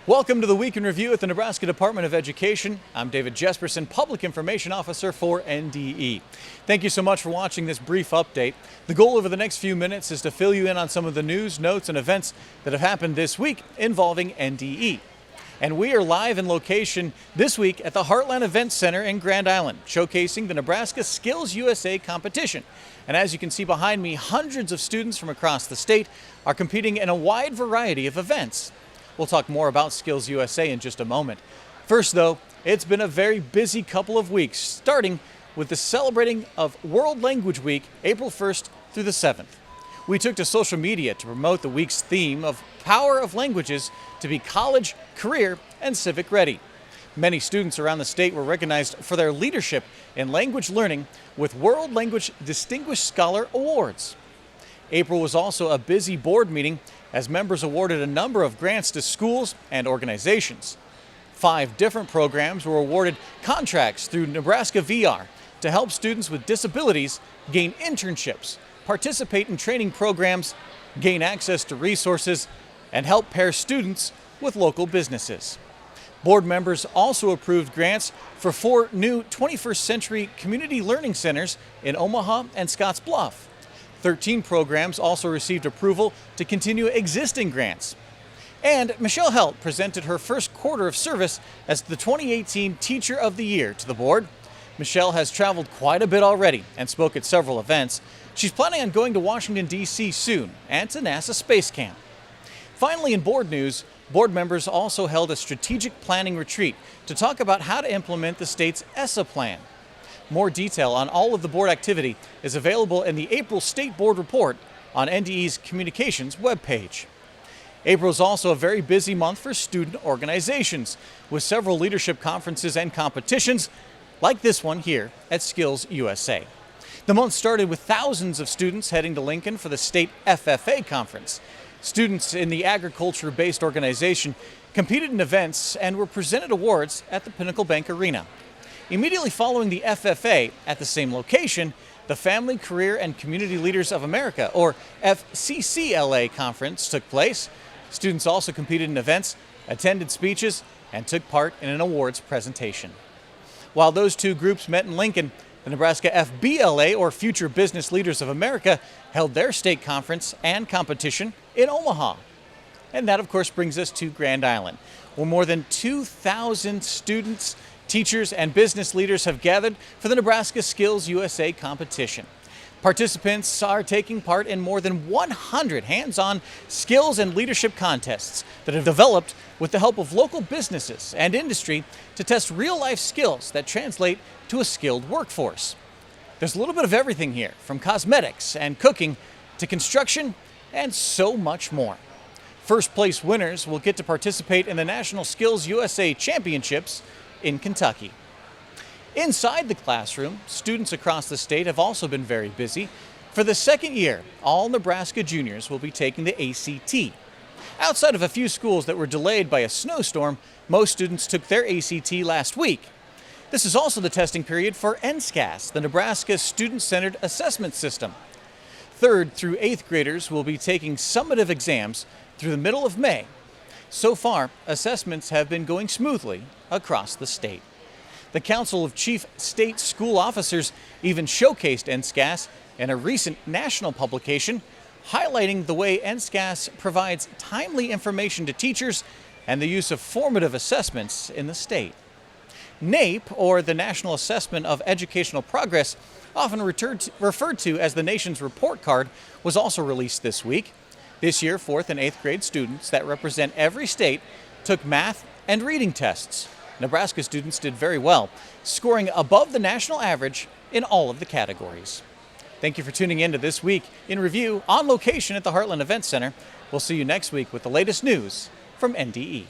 Welcome to the Week in Review at the Nebraska Department of Education. I'm David Jesperson, Public Information Officer for NDE. Thank you so much for watching this brief update. The goal over the next few minutes is to fill you in on some of the news, notes, and events that have happened this week involving NDE. And we are live in location this week at the Heartland Events Center in Grand Island, showcasing the Nebraska Skills USA competition. And as you can see behind me, hundreds of students from across the state are competing in a wide variety of events. We'll talk more about Skills USA in just a moment. First though, it's been a very busy couple of weeks, starting with the celebrating of World Language Week, April 1st through the 7th. We took to social media to promote the week's theme of Power of Languages to be college, career, and civic ready. Many students around the state were recognized for their leadership in language learning with World Language Distinguished Scholar Awards. April was also a busy board meeting as members awarded a number of grants to schools and organizations. 5 different programs were awarded contracts through Nebraska VR to help students with disabilities gain internships, participate in training programs, gain access to resources, and help pair students with local businesses. Board members also approved grants for 4 new 21st Century Community Learning Centers in Omaha and Scottsbluff. 13 programs also received approval to continue existing grants. And Michelle Helt presented her first quarter of service as the 2018 Teacher of the Year to the board. Michelle has traveled quite a bit already and spoke at several events. She's planning on going to Washington, D.C. soon and to NASA Space Camp. Finally, in board news, board members also held a strategic planning retreat to talk about how to implement the state's ESSA plan. More detail on all of the board activity is available in the April State Board Report on NDE's Communications webpage. April is also a very busy month for student organizations, with several leadership conferences and competitions like this one here at Skills USA. The month started with thousands of students heading to Lincoln for the state FFA conference. Students in the agriculture-based organization competed in events and were presented awards at the Pinnacle Bank Arena. Immediately following the FFA at the same location, the Family, Career, and Community Leaders of America, or FCCLA conference took place. Students also competed in events, attended speeches, and took part in an awards presentation. While those two groups met in Lincoln, the Nebraska FBLA, or Future Business Leaders of America, held their state conference and competition in Omaha. And that, of course, brings us to Grand Island, where more than 2,000 students, teachers, and business leaders have gathered for the Nebraska Skills USA competition. Participants are taking part in more than 100 hands-on skills and leadership contests that have developed with the help of local businesses and industry to test real-life skills that translate to a skilled workforce. There's a little bit of everything here, from cosmetics and cooking to construction and so much more. First place winners will get to participate in the National Skills USA Championships in Kentucky. Inside the classroom, students across the state have also been very busy. For the second year, all Nebraska juniors will be taking the ACT. Outside of a few schools that were delayed by a snowstorm, most students took their ACT last week. This is also the testing period for NSCAS, the Nebraska Student-Centered Assessment System. 3rd through 8th graders will be taking summative exams through the middle of May. So far, assessments have been going smoothly across the state. The Council of Chief State School Officers even showcased NSCAS in a recent national publication, highlighting the way NSCAS provides timely information to teachers and the use of formative assessments in the state. NAEP, or the National Assessment of Educational Progress, often referred to as the nation's report card, was also released this week. This year, 4th and 8th grade students that represent every state took math and reading tests. Nebraska students did very well, scoring above the national average in all of the categories. Thank you for tuning in to This Week in Review on location at the Heartland Events Center. We'll see you next week with the latest news from NDE.